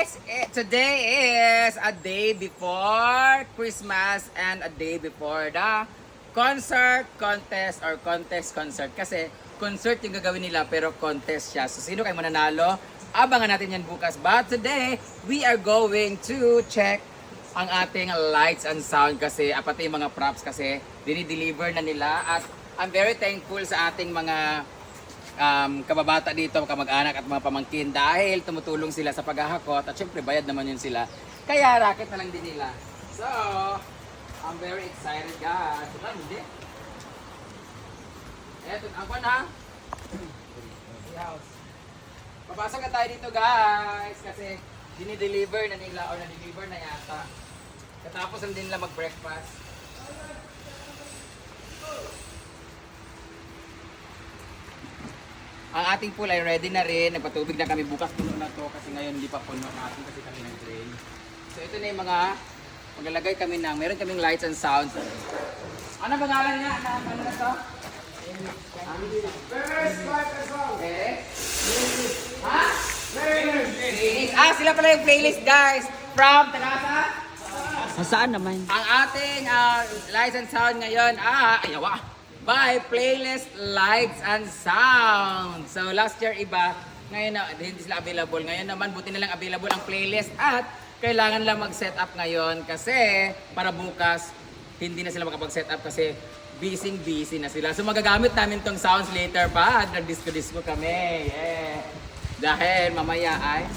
guys! Today is a day before Christmas and a day before the concert, contest, or concert. Kasi concert yung gagawin nila pero contest siya. So sino kayo mananalo? Abangan natin yan bukas. But today, we are going to check ang ating lights and sound kasi pati yung mga props kasi dinideliver na nila. At I'm very thankful sa ating mga kababata dito, kamag-anak at mga pamangkin dahil tumutulong sila sa paghahakot at syempre bayad naman yun sila. Kaya racket na lang din nila. So, I'm very excited guys. Ito hindi. Eto, ako na. Papasok na tayo dito guys kasi dinideliver na nila o na-deliver na yata. Katapos lang din nila mag-breakfast. Ang ating pool ay ready na rin. Nagpatubig na kami. Bukas puno na to kasi ngayon hindi pa puno natin kasi kami nag-drain. So ito na yung mga maglalagay kami ng, meron kaming lights and sounds. Ano pangalan niya? Ano na to? First light and sound. Okay. Ha? Playlist. Sila pala yung playlist guys. From Tagasa? Saan naman? Ang ating lights and sound ngayon, ayawa. By Playlist Lights and Sound. So last year iba, ngayon na hindi sila available. Ngayon naman buti na lang available ang playlist at kailangan lang mag-set up ngayon kasi para bukas hindi na sila makapag-set up kasi busy na sila. So magagamit namin tong sounds later pag nag-disco kami. Yeah. Dahil mamaya ay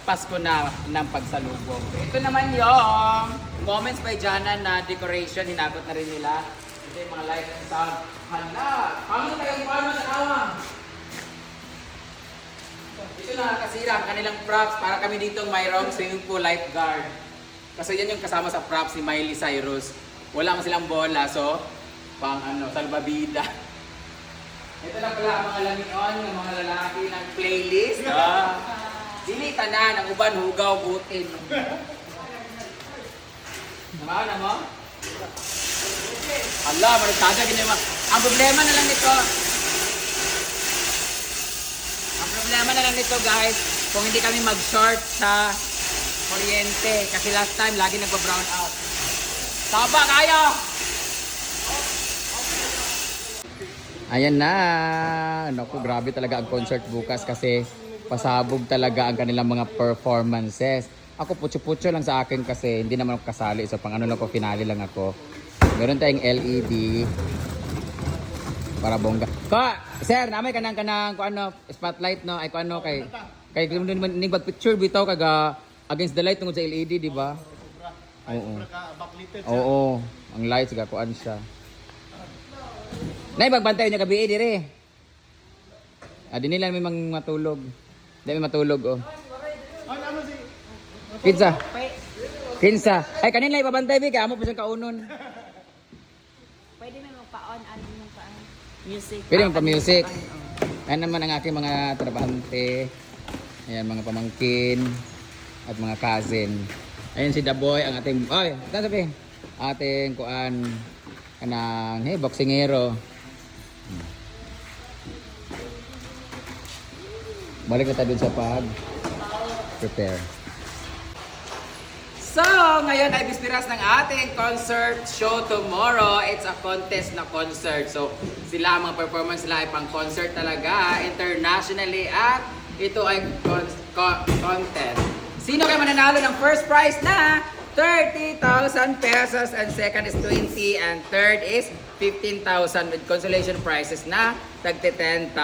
Pasko na ng pagsalubong. Ito naman yung Moments by Jana na decoration, hinabot na rin nila. Ito yung mga lights and sound. Hala! Pangit tayong paano sa awang! Ito na nakasira ang kanilang props para kami dito mayroong swimming pool lifeguard. Kasi yan yung kasama sa props ni Miley Cyrus. Wala man silang bola, so pang salbabida. Ito na pala ang mga lamion ng mga lalaki ng playlist. Dili tanan ang uban hugaw butin. Namahan mo? Allah, maragtaga ganyan mo. Ang problema na lang nito, guys, kung hindi kami mag-short sa kuryente kasi last time lagi nagpa-brown out. Taba kayo! Ayan na. Naku, grabe talaga ang concert bukas kasi pasabog talaga ang kanilang mga performances. Ako putyo-putyo lang sa akin kasi hindi naman ako kasali. So pang lang ko, finale lang ako. Meron tayong LED para bongga. Sir, namay kanang spotlight no ay kay nibag picture bitaw kaga against the light tungod sa LED, di ba? Oo. Ang lights gakuan siya. Nay bagbantay niya gabi dire. Di nila may matulog. Di may matulog oh. Kinsa. Ay kanina ibabantay bi kay amo pa siyang kaunon. Pwede may magpa-on yung music. Pwede magpa-music. Ayan naman ang aking mga trabahante. Ayan mga pamangkin at mga cousin. Ayan si The Boy ang ating sabi. Ating kanang boxingero. Balik na tayo sa prepare. So, ngayon ay bispiras ng ating concert show tomorrow. It's a contest na concert. So, sila mga performance nila ay pang concert talaga internationally at ito ay contest. Sino kayo mananalo ng first prize na 30,000 pesos and second is 20 and third is 15,000 with consolation prizes na tagti 10,000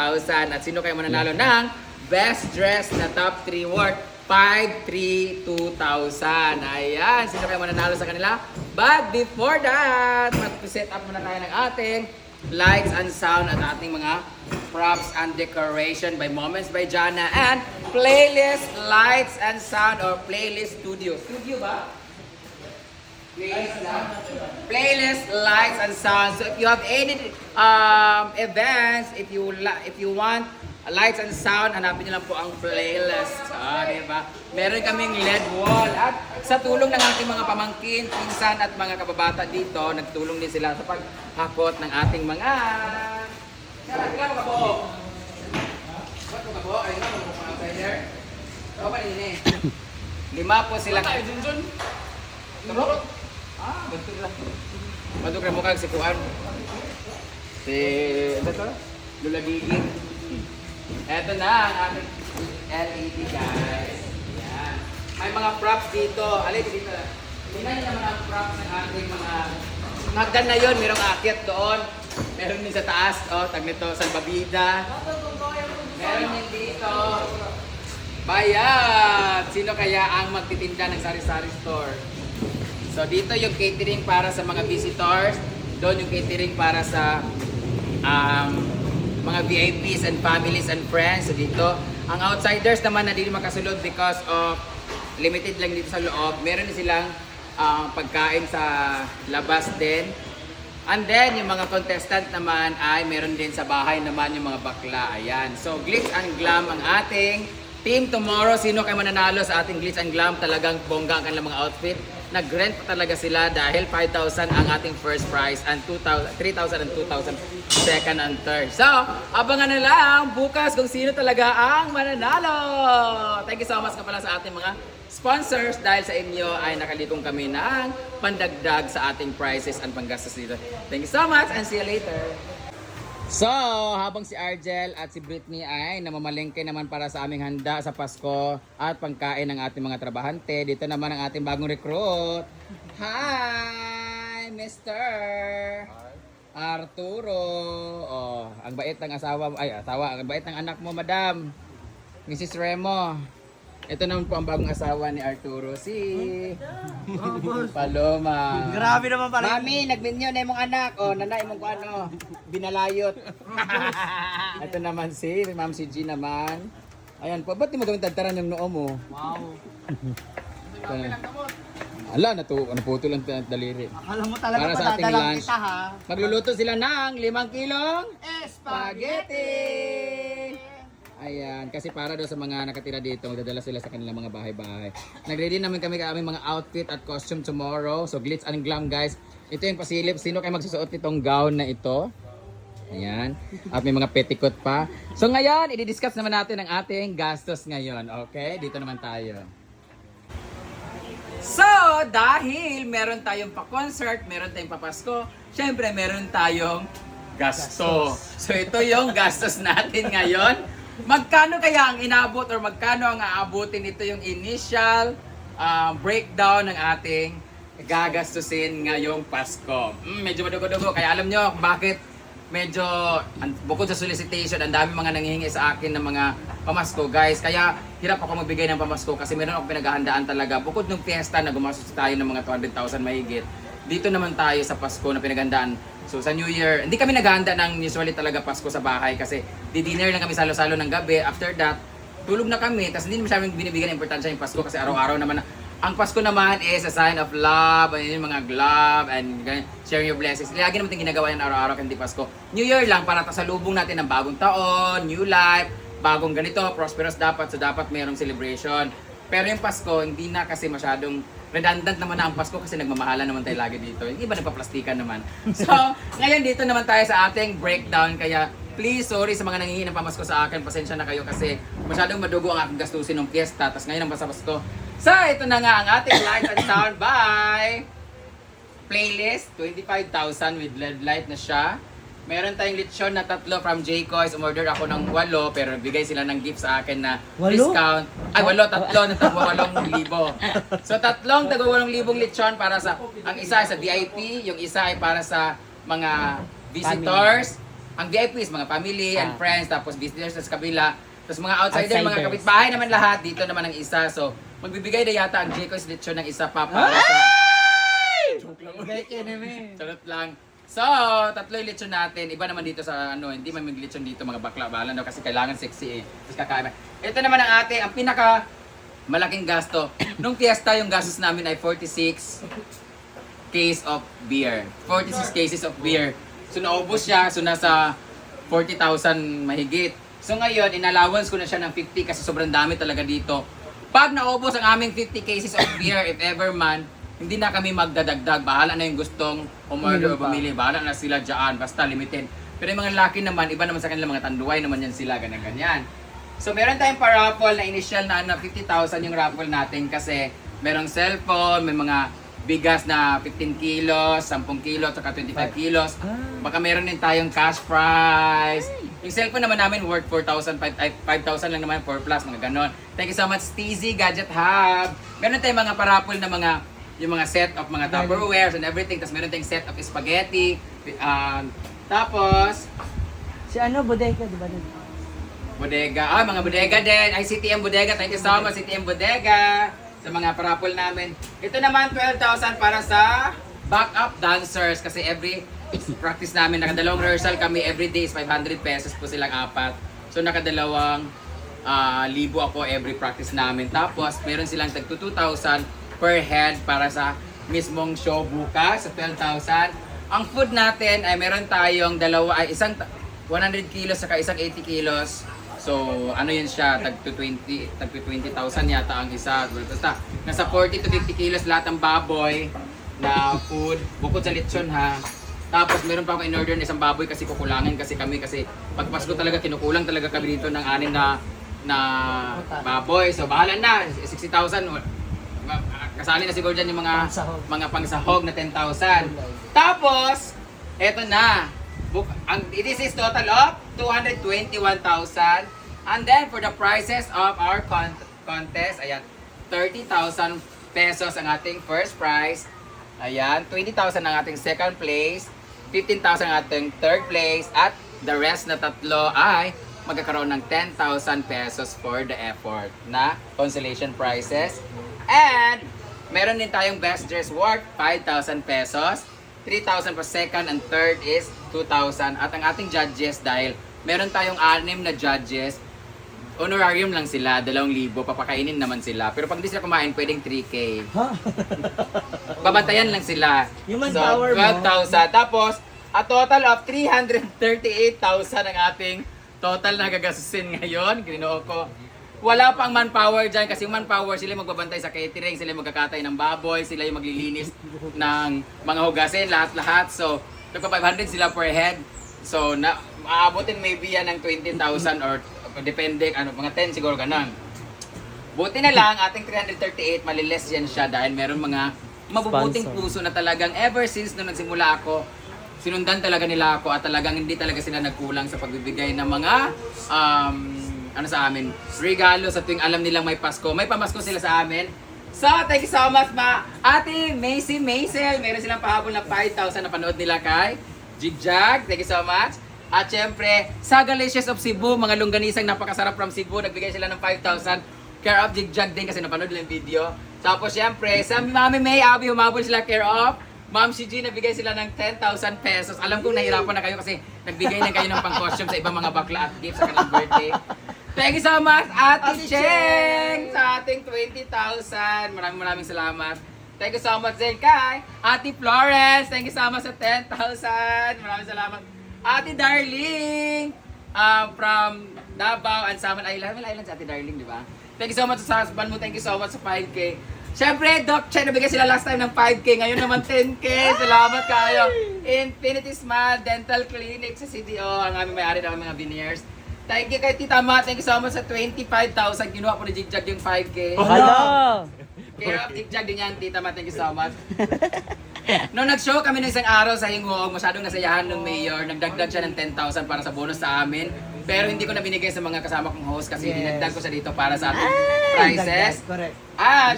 at sino kayo mananalo ng best dress na top 3 worth 532,000. Ayan, sino kayo mananalo sa kanila? But before that, mag-set up muna tayo ng ating lights and sound at ating mga props and decoration by Moments by Jana and Playlist Lights and Sound or Playlist Studio. Studio ba? Playlist Lights and Sound. So if you have any events, if you want lights and sound, hanapin niyo lang po ang playlist. Diba? Meron kaming LED wall at sa tulong ng ating mga pamangkin, pinsan at mga kababata dito, nagtulong din sila sa paghakot ng ating mga Ba't mo kabuo? Ay nga, mag-outsider. Ito ba rin Lima po sila. Turot. Betul lah. Bantu kamu kag si Kuan. Si ano to? Lula Gigit. Eto na ang ating LED guys. Ayan. May mga props dito. Alin dito. Tingnan niyo naman ang props ng ating mga hagdan na yun. Merong akyat doon. Meron din sa taas. Oh, tag nito salbabida. Meron din dito. Bayad! Sino kaya ang magtitinda ng sari-sari store? So dito yung catering para sa mga visitors. Doon yung catering para sa mga VIPs and families and friends. So dito, ang outsiders naman na hindi makasulod because of limited lang dito sa loob. Meron din silang pagkain sa labas din. And then, yung mga contestant naman ay meron din sa bahay naman yung mga bakla. Ayan. So, glitz and glam ang ating team tomorrow. Sino kayo mananalo sa ating glitz and glam? Talagang bongga ang kanilang mga outfit. Nag-rent pa talaga sila dahil 5,000 ang ating first prize and 3,000 and 2,000 second and third. So, abangan na lang bukas kung sino talaga ang mananalo. Thank you so much nga pala sa ating mga sponsors dahil sa inyo ay nakalikong kami ng pandagdag sa ating prizes and panggastos dito. Thank you so much and see you later. So, habang si Argel at si Britney ay namamalengke naman para sa aming handa sa Pasko at pangkain ng ating mga trabahante, dito naman ang ating bagong recruit. Hi, Mr. Arturo. Oh, ang bait ng ang bait ng anak mo, Madam. Mrs. Remo. Ito naman po ang bagong asawa ni Arturo, si Paloma. Grabe naman pala. Mami, nagminyo na imong anak. O, nanay imong ano, binalayot. Ito naman si Ma'am si G naman. Ayan po, ba't di mo gawin tagtaran yung noo mo? Wow. Ala, naputol ang daliri. Akala mo talaga Para sa ating padadalang lunch. kita ha. Magluluto sila ng 5 kilong Spaghetti! Ayan, kasi para daw sa mga nakatira dito, magdadala sila sa kanilang mga bahay-bahay. Nag-ready naman kami aming mga outfit at costume tomorrow. So, glitz and glam guys. Ito yung pasilip. Sino kayo magsusuot nitong gown na ito? Ayan. At may mga petticoat pa. So, ngayon, i-discuss naman natin ang ating gastos ngayon. Okay? Dito naman tayo. So, dahil meron tayong pa-concert, meron tayong pa-Pasko, syempre meron tayong gasto. So, ito yung gastos natin ngayon. Magkano kaya ang inabot or magkano ang aabutin nito yung initial breakdown ng ating gagastusin ngayong Pasko? Medyo madugo-dugo. Kaya alam nyo bakit medyo bukod sa solicitation, ang dami mga nanghihingi sa akin ng mga pamasko guys. Kaya hirap ako magbigay ng pamasko kasi meron ako pinaghahandaan talaga. Bukod ng fiesta na gumastos tayo ng mga 200,000 mahigit. Dito naman tayo sa Pasko na pinaghandaan. So sa New Year, hindi kami naghahanda ng usually talaga Pasko sa bahay kasi di-dinner lang kami salo-salo ng gabi. After that, tulog na kami. Tapos hindi masyadong binibigyan ng importansya yung Pasko kasi araw-araw naman. Ang Pasko naman is a sign of love, and yung mga glove, and sharing your blessings. Lagi naman yung ginagawa yan araw-araw hindi Pasko. New Year lang para tasalubong natin ng bagong taon, new life, bagong ganito, prosperous dapat. So dapat mayroong celebration. Pero yung Pasko, hindi na kasi masyadong redundant naman na ang Pasko kasi nagmamahalan naman tayo lagi dito. Yung iba nagpaplastikan naman. So, ngayon dito naman tayo sa ating breakdown. Kaya, please, sorry sa mga nangingi ng pamasko sa akin. Pasensya na kayo kasi masyadong madugo ang aking gastusin ng fiesta. Tapos ngayon ang Pasko. So, ito na nga ang ating light and sound by playlist. 25,000 with LED light na siya. Meron tayong lechon na 3 from Jaycoys. Umorder ako ng 8 pero bigay sila ng gift sa akin na 8? discount. Ay, 3 na tagwa 8,000. So, 3 tagwa 8,000 lechon para sa, ang isa ay sa VIP, yung isa ay para sa mga visitors. Ang VIP is mga family and friends, tapos visitors sa kabila. Tapos mga outsider, mga kapitbahay naman lahat. Dito naman ang isa. So, magbibigay na yata ang Jaycoys lechon ng isa pa para sa... Charot lang. So, 3 yung lechon natin. Iba naman dito sa hindi man may lechon dito mga bakla. Bahala daw kasi kailangan sexy eh. Tapos kakain. Ito naman ang ating, ang pinaka malaking gasto. Nung fiesta, yung gastos namin ay 46 case of beer. 46 cases of beer. So, naubos siya. So, nasa 40,000 mahigit. So, ngayon, inallowance ko na siya ng 50 kasi sobrang dami talaga dito. Pag naubos ang aming 50 cases of beer, if ever man, hindi na kami magdadagdag. Bahala na yung gustong umorder o bumili. Bahala na sila dyan. Basta limited. Pero yung mga laki naman, iba naman sa kanila, mga tanduay naman yan sila, ganyan-ganyan. So meron tayong pa-raffle na initial na 50,000 yung raffle natin kasi merong cellphone, may mga bigas na 15 kilos, 10 kilos, at 25 kilos. Baka meron din tayong cash prize. Yung cellphone naman namin worth 4,000, 5,000 lang naman, 4 plus, mga ganon. Thank you so much, Steezy Gadget Hub. Meron tayong mga pa-raffle na yung mga set of mga Tupperwares and everything. Tapos meron tayong set of spaghetti. Tapos, Si ano, bodega, di ba? bodega. Mga bodega din. Ay, CTM Bodega. Thank you so much, CTM Bodega. Sa mga parapol namin. Ito naman, 12,000 para sa backup dancers. Kasi every practice namin, nakadalawang rehearsal kami. Every day is 500 pesos po silang apat. So, nakadalawang libo ako every practice namin. Tapos, meron silang tag 2,000 per head para sa mismong show bukas sa 12,000. Ang food natin ay meron tayong isang 100 kilos saka isang 80 kilos. So, ano yun siya, tag 20,000 yata ang isa. Basta, nasa 40 to 50 kilos lahat ng baboy na food, bukod sa lechon ha. Tapos, meron pa akong in-order na isang baboy kasi kukulangan kasi kami kasi pag Pasko talaga, kinukulang talaga kami dito ng 6 na baboy. So, bahala na, 60,000. Kasali na siguro dyan yung mga pangsahog na 10,000. Tapos, eto na. This is total of 221,000. And then for the prices of our contest, ayan, 30,000 pesos ang ating first prize. Ayan, 20,000 ang ating second place, 15,000 ang ating third place, at the rest na tatlo ay magkakaroon ng 10,000 pesos for the effort na consolation prizes. And meron din tayong best dress worth 5,000 pesos. 3,000 per second and third is 2,000. At ang ating judges, dahil meron tayong 6 na judges, honorarium lang sila, 2,000, papakainin naman sila. Pero pag di sila kumain, pwedeng 3K. Babantayan lang sila. Human So, power mo. 12,000. Tapos, a total of 338,000 ang ating total na gagastusin ngayon. Ginoo ko. Wala pang manpower dyan kasi yung manpower sila yung magbabantay sa catering, sila yung magkakatay ng baboy, sila yung maglilinis ng mga hugasin, lahat-lahat. So, nagpa 500 sila per head. So, maabutin maybe yan ng 20,000 or depende, mga 10 siguro ganun. Buti na lang, ating 338, maliles yan siya dahil meron mga mabubuting puso na talagang ever since nung nagsimula ako, sinundan talaga nila ako at talagang hindi talaga sila nagkulang sa pagbibigay ng mga sa amin, regalo sa tuwing alam nilang may Pasko. May pamasko sila sa amin. So, thank you so much, Ate Macy Maisel. Meron silang pahabol na 5,000 na panood nila kay Jigjag. Thank you so much. At syempre, sa Galicious of Cebu, mga longganisang napakasarap from Cebu, nagbigay sila ng 5,000. Care of Jigjag din kasi napanood nila yung video. Tapos syempre, sa Mami May Abby, humabol sila care of Ma'am Shiji, nagbigay sila ng 10,000 pesos. Alam kong nahirapan na kayo kasi nagbigay na kayo ng pang-costume sa ibang mga bakla at gift sa kanilang birthday. Thank you so much, Ate Cheng, sa ating 20,000. Maraming salamat. Thank you so much din kay Ate Florence. Thank you so much sa 10,000. Maraming salamat. Ate Darling, from Davao and Saman Island. May island sa Ate Darling, di ba? Thank you so much sa husband mo. Thank you so much sa 5K. Siyempre, Doc Chen, nabigay sila last time ng 5K. Ngayon naman 10K. Salamat kayo. Infinity Smile Dental Clinic sa CDO. Ang aming may-ari ng mga veneers. Thank you kay Tita Ma. Thank you so much sa 25,000. Kinuha ko ni Jigjag yung 5K. Hello! Kaya Jigjag din yan, Tita Ma. Thank you so much. Nung nag-show kami ng isang araw sa Hingog, masyadong nasayahan ng mayor. Nagdagdag siya ng 10,000 para sa bonus sa amin. Pero hindi ko na binigay sa mga kasama kong host kasi dinagdag ko siya dito para sa ating prizes. Correct.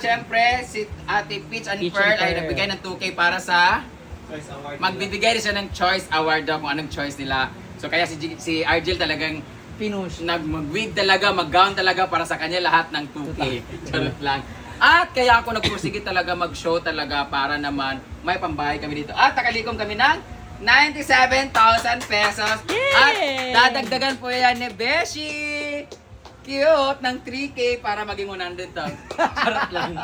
Syempre, si Ate Peach and Pearl ay nagbigay ng 2K para sa magbibigay rin siya ng choice award daw kung anong choice nila. So kaya si Argel talagang Pinush. mag-wig talaga, mag-gown talaga para sa kanya lahat ng 2K. Charot lang. At kaya ako nagpursige talaga mag-show talaga para naman may pambahay kami dito. At nakalikom kami ng 97,000 pesos. At dadagdagan po yan ni Beshi. Cute ng 3K para maging 100 to. Charot lang.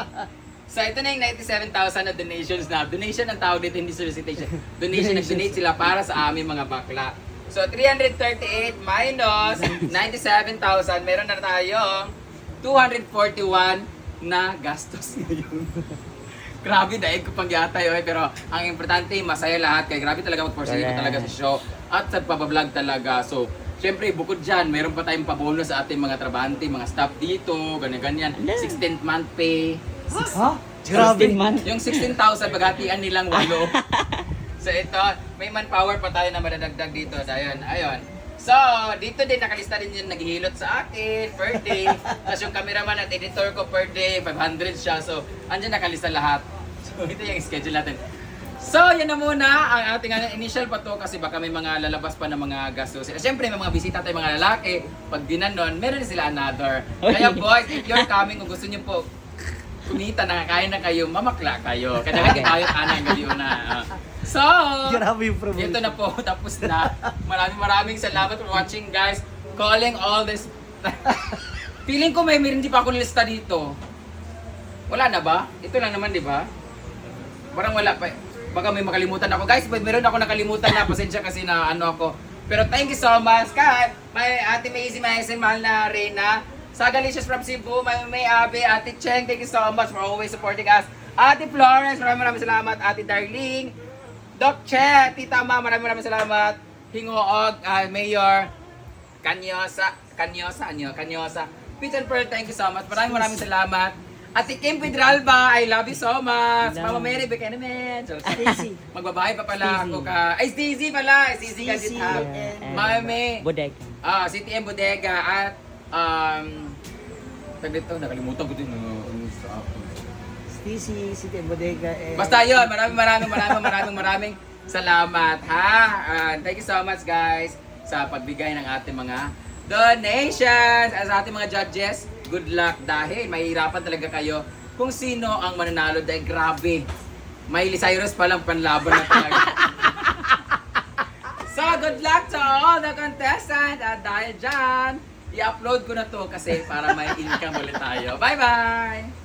So ito na yung 97,000 na donations na. Donation ang tawag dito, hindi solicitation. Donation, nag-donate sila para sa aming mga bakla. So 338 minus 97,000, meron na tayo 241 na gastos ngayon. Grabe, dahil ko pang yatay, pero ang importante, masaya lahat. Kaya grabe talaga mag-forsige ko talaga sa show at sa pabablog talaga. So, Siyempre, bukod dyan, meron pa tayong pabono sa ating mga trabahante, mga staff dito, ganyan-ganyan. 16th month pay. Ha? Grabe. Man. Yung 16,000, paghatian nilang 8. So ito, may manpower pa tayo na madadagdag dito. So, ayun. So, dito din nakalista din yung naghihilot sa akin per day. Tapos yung cameraman at editor ko per day, 500 siya. So, andyan nakalista lahat. So, ito yung schedule natin. So, yan na muna ang ating initial pa to kasi baka may mga lalabas pa ng mga gastos. Siyempre, may mga bisita tayo mga lalaki. Pag dinanon, meron din sila another. Kaya boys, if you're coming, kung gusto niyo po kumita na, kaya na kayo, mamakla kayo. Kaya okay. Tayo anang gabi na. So, Grabe yung promotion. ito na po, tapos na. Maraming salamat for watching guys. Calling all this. Feeling ko meron di pa ako nilista dito. Wala na ba? Ito lang naman, di ba? Parang wala pa. Baka may makalimutan ako. Guys, meron ako nakalimutan na. Pasensya kasi na ano ako. Pero thank you so much. Kahit may ate Maisie Maisen, mahal na Reyna. Sagalicious from Cebu, may Abe, Ate Cheng, thank you so much for always supporting us. Ate Florence, maraming salamat. Ate Darling, Doc Che, Tita Ma, maraming salamat. Hingoog, Mayor Kanyosa. Peter Pearl, thank you so much. Maraming salamat. Ate Kim Pedralba, I love you so much. Mama Mary, baka naman. Stacy. Magbabahay pa pala ako ka. Ay, Stacy pala. Stacy Stacy Gadget and Mami. Bodega. City and Bodega at taglit to, nakalimutan ko din sa akin. Stacy, City Bodega. Basta yun, maraming salamat ha. Thank you so much guys sa pagbigay ng ating mga donations. At sa ating mga judges, good luck dahil mahihirapan talaga kayo kung sino ang mananalo dahil grabe. Miley Cyrus palang panlaban na talaga. So, good luck to all the contestants. At dahil dyan, i-upload ko na to kasi para may income ulit tayo. Bye-bye!